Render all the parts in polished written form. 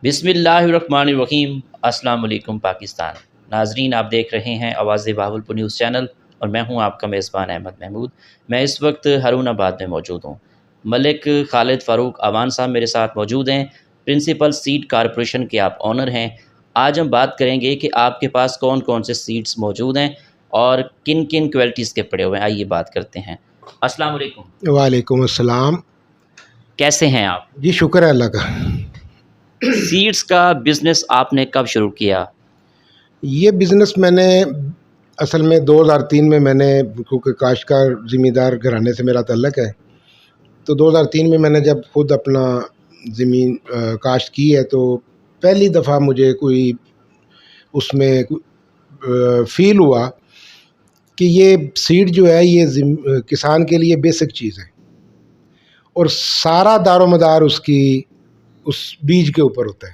بسم اللہ الرحمن الرحیم۔ السلام علیکم پاکستان ناظرین، آپ دیکھ رہے ہیں آواز بہاولپور نیوز چینل اور میں ہوں آپ کا میزبان احمد محمود۔ میں اس وقت ہارون آباد میں موجود ہوں۔ ملک خالد فاروق اعوان صاحب میرے ساتھ موجود ہیں، پرنسپل سیڈ کارپوریشن کے آپ آنر ہیں۔ آج ہم بات کریں گے کہ آپ کے پاس کون کون سے سیڈز موجود ہیں اور کن کن کوالٹیز کے پڑے ہوئے ہیں۔ آئیے بات کرتے ہیں۔ السلام علیکم۔ وعلیکم السلام۔ کیسے ہیں آپ؟ جی شکر ہے اللہ کا۔ سیڈز کا بزنس آپ نے کب شروع کیا؟ یہ بزنس میں نے اصل میں 2003 میں نے کیونکہ کاشتکار زمیندار گھرانے سے میرا تعلق ہے، تو 2003 میں نے جب خود اپنا زمین کاشت کی ہے تو پہلی دفعہ مجھے کوئی اس میں فیل ہوا کہ یہ سیڈ جو ہے یہ کسان کے لیے بیسک چیز ہے اور سارا دار و مدار اس بیج کے اوپر ہوتا ہے۔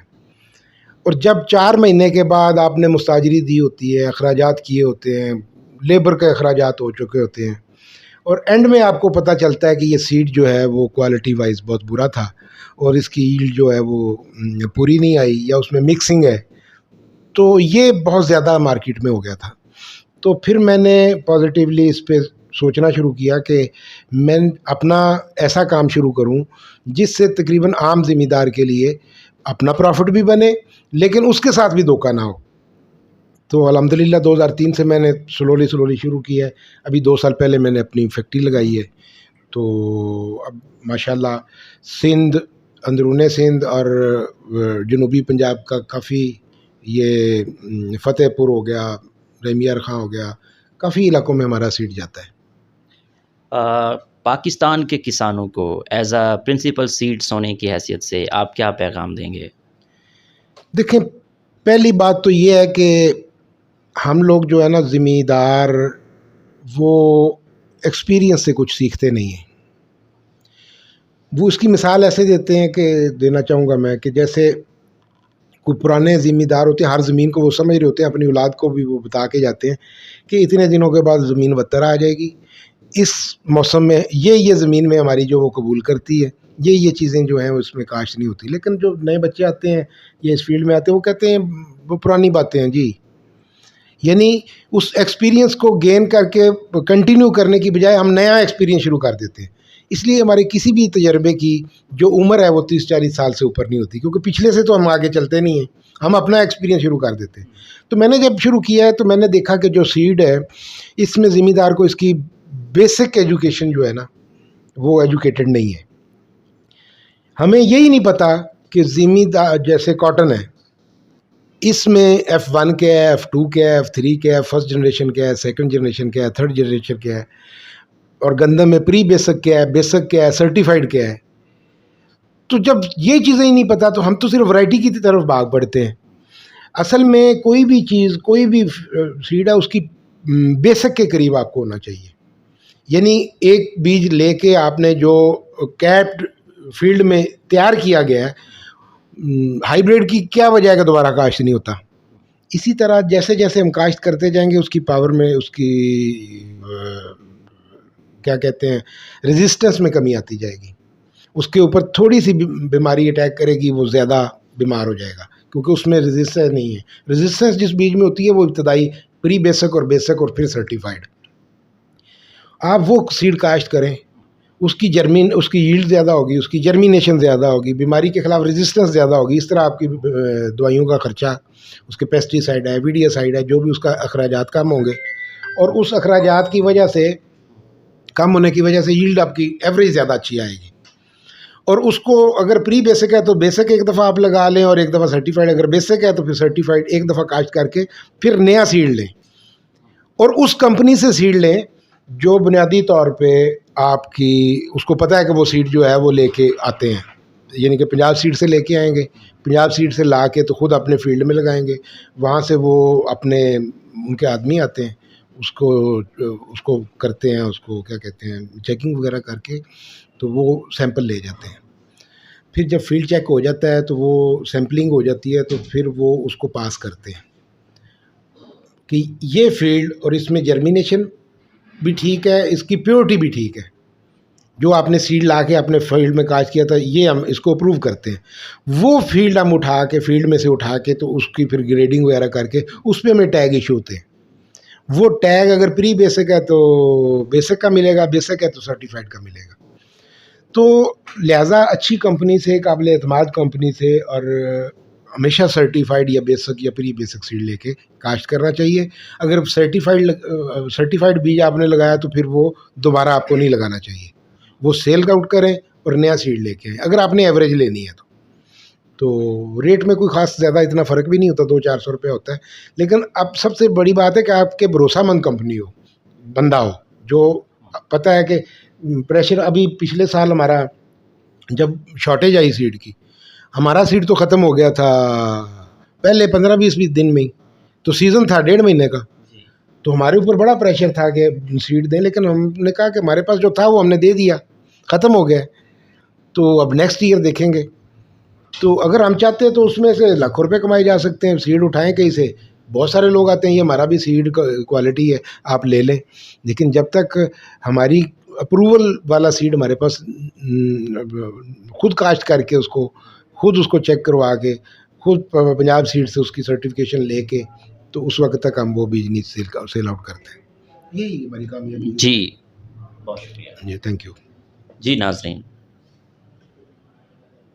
اور جب 4 مہینے کے بعد آپ نے مستاجری دی ہوتی ہے، اخراجات کیے ہوتے ہیں، لیبر کے اخراجات ہو چکے ہوتے ہیں، اور اینڈ میں آپ کو پتہ چلتا ہے کہ یہ سیڈ جو ہے وہ کوالٹی وائز بہت برا تھا اور اس کی ایلڈ جو ہے وہ پوری نہیں آئی یا اس میں مکسنگ ہے، تو یہ بہت زیادہ مارکیٹ میں ہو گیا تھا۔ تو پھر میں نے پازیٹیولی اس پہ سوچنا شروع کیا کہ میں اپنا ایسا کام شروع کروں جس سے تقریباً عام ذمہ دار کے لیے اپنا پروفٹ بھی بنے لیکن اس کے ساتھ بھی دھوکہ نہ ہو۔ تو الحمدللہ 2003 سے میں نے سلولی شروع کی ہے۔ ابھی 2 سال پہلے میں نے اپنی فیکٹری لگائی ہے، تو اب ماشاءاللہ سندھ، اندرون سندھ اور جنوبی پنجاب کا کافی، یہ فتح پور ہو گیا، رحمیار خان ہو گیا، کافی علاقوں میں ہمارا سیڈ جاتا ہے۔ پاکستان کے کسانوں کو ایز اے پرنسپل سیڈز ہونے کی حیثیت سے آپ کیا پیغام دیں گے؟ دیکھیں، پہلی بات تو یہ ہے کہ ہم لوگ جو ہے نا ذمہ دار، وہ ایکسپیرینس سے کچھ سیکھتے نہیں ہیں۔ وہ اس کی مثال ایسے دیتے ہیں کہ دینا چاہوں گا میں کہ جیسے کوئی پرانے ذمہ دار ہوتے ہیں، ہر زمین کو وہ سمجھ رہے ہوتے ہیں، اپنی اولاد کو بھی وہ بتا کے جاتے ہیں کہ اتنے دنوں کے بعد زمین وتر آ جائے گی، اس موسم میں یہ زمین میں ہماری جو وہ قبول کرتی ہے، یہ چیزیں جو ہیں اس میں کاشت نہیں ہوتی۔ لیکن جو نئے بچے آتے ہیں یا اس فیلڈ میں آتے ہیں وہ کہتے ہیں وہ پرانی باتیں ہیں جی، یعنی اس ایکسپیرینس کو گین کر کے کنٹینیو کرنے کی بجائے ہم نیا ایکسپیرینس شروع کر دیتے ہیں۔ اس لیے ہمارے کسی بھی تجربے کی جو عمر ہے وہ 30-40 سال سے اوپر نہیں ہوتی، کیونکہ پچھلے سے تو ہم آگے چلتے نہیں ہیں، ہم اپنا ایکسپیرینس شروع کر دیتے ہیں۔ تو میں نے جب شروع کیا ہے تو میں نے دیکھا کہ جو سیڈ ہے اس میں ذمہ دار کو اس کی بیسک ایجوکیشن جو ہے نا وہ ایجوکیٹڈ نہیں ہے۔ ہمیں یہی نہیں پتہ کہ ذمہ دار جیسے کاٹن ہے، اس میں F1 کیا ہے، F2 کیا ہے، F3 کیا ہے، فرسٹ جنریشن کیا ہے، سیکنڈ جنریشن کیا ہے، تھرڈ جنریشن کیا ہے، اور گندم میں پری بیسک کیا ہے، بیسک کیا ہے، سرٹیفائڈ کیا ہے۔ تو جب یہ چیزیں ہی نہیں پتہ تو ہم تو صرف ورائٹی کی طرف بھاگ پڑتے ہیں۔ اصل میں کوئی بھی چیز، کوئی بھی سیڈ ہے، اس کی بیسک کے قریب آپ کو ہونا چاہیے۔ یعنی ایک بیج لے کے آپ نے جو کیپڈ فیلڈ میں تیار کیا گیا ہے، ہائیبریڈ کی کیا وجہ ہے کہ دوبارہ کاشت نہیں ہوتا؟ اسی طرح جیسے جیسے ہم کاشت کرتے جائیں گے اس کی پاور میں، اس کی کیا کہتے ہیں، ریزسٹنس میں کمی آتی جائے گی۔ اس کے اوپر تھوڑی سی بیماری اٹیک کرے گی، وہ زیادہ بیمار ہو جائے گا کیونکہ اس میں ریزسٹنس نہیں ہے۔ ریزسٹنس جس بیج میں ہوتی ہے وہ ابتدائی پری بیسک اور بیسک اور پھر سرٹیفائڈ۔ آپ وہ سیڈ کاشت کریں، اس کی ایلڈ زیادہ ہوگی، اس کی جرمینیشن زیادہ ہوگی، بیماری کے خلاف ریزسٹنس زیادہ ہوگی۔ اس طرح آپ کی دوائیوں کا خرچہ، اس کے پیسٹی سائڈ ہے، ویڈیا سائڈ ہے، جو بھی اس کا اخراجات کم ہوں گے، اور اس اخراجات کی وجہ سے، کم ہونے کی وجہ سے ایلڈ آپ کی ایوریج زیادہ اچھی آئے گی۔ اور اس کو اگر پری بیسک ہے تو بیسک ایک دفعہ آپ لگا لیں اور ایک دفعہ سرٹیفائڈ، اگر بیسک ہے تو پھر سرٹیفائڈ ایک دفعہ کاشت کر کے پھر نیا سیڈ لیں، اور اس کمپنی سے سیڈ لیں جو بنیادی طور پہ آپ کی اس کو پتہ ہے کہ وہ سیڈ جو ہے وہ لے کے آتے ہیں، یعنی کہ پنجاب سیڈ سے لے کے آئیں گے، پنجاب سیڈ سے لا کے تو خود اپنے فیلڈ میں لگائیں گے، وہاں سے وہ اپنے ان کے آدمی آتے ہیں، اس کو کرتے ہیں، اس کو کیا کہتے ہیں، چیکنگ وغیرہ کر کے تو وہ سیمپل لے جاتے ہیں۔ پھر جب فیلڈ چیک ہو جاتا ہے تو وہ سیمپلنگ ہو جاتی ہے تو پھر وہ اس کو پاس کرتے ہیں کہ یہ فیلڈ اور اس میں جرمینیشن بھی ٹھیک ہے، اس کی پیورٹی بھی ٹھیک ہے۔ جو آپ نے سیڈ لا کے اپنے فیلڈ میں کاشت کیا تھا یہ ہم اس کو اپروو کرتے ہیں، وہ فیلڈ ہم اٹھا کے فیلڈ میں سے اٹھا کے تو اس کی پھر گریڈنگ وغیرہ کر کے اس پہ ہمیں ٹیگ ایشو ہوتے ہیں. وہ ٹیگ اگر پری بیسک ہے تو بیسک کا ملے گا، بیسک ہے تو سرٹیفائڈ کا ملے گا. تو لہٰذا اچھی کمپنی سے، قابل اعتماد کمپنی سے، اور ہمیشہ سرٹیفائڈ یا بیسک یا پری بیسک سیڈ لے کے کاشت کرنا چاہیے. اگر سرٹیفائڈ بیج آپ نے لگایا تو پھر وہ دوبارہ آپ کو نہیں لگانا چاہیے. وہ سیل آؤٹ کریں اور نیا سیڈ لے کے آئیں اگر آپ نے ایوریج لینی ہے تو ریٹ میں کوئی خاص زیادہ اتنا فرق بھی نہیں ہوتا، 200-400 روپے ہوتا ہے. لیکن اب سب سے بڑی بات ہے کہ آپ کے بھروسہ مند کمپنی ہو، بندہ ہو جو پتہ ہے کہ پریشر. ابھی پچھلے سال ہمارا جب شارٹیج آئی سیڈ کی، ہمارا سیڈ تو ختم ہو گیا تھا پہلے 15-20 دن میں ہی، تو سیزن تھا 1.5 مہینے کا. تو ہمارے اوپر بڑا پریشر تھا کہ سیڈ دیں، لیکن ہم نے کہا کہ ہمارے پاس جو تھا وہ ہم نے دے دیا، ختم ہو گیا، تو اب نیکسٹ ایئر دیکھیں گے. تو اگر ہم چاہتے ہیں تو اس میں سے لاکھوں روپے کمائے جا سکتے ہیں. سیڈ اٹھائیں کہیں سے، بہت سارے لوگ آتے ہیں یہ ہمارا بھی سیڈ کوالٹی ہے آپ لے لیں، لیکن جب تک ہماری اپروول والا سیڈ ہمارے پاس خود کاشت کر کے خود اس کو چیک کروا کے خود پنجاب سیڈ سے اس کی سرٹیفکیشن لے کے، تو اس وقت تک ہم وہ بیج نہیں سیل آؤٹ کرتے ہیں. یہی ہماری کامیابی. جی بہت شکریہ. جی تھینک یو. جی ناظرین،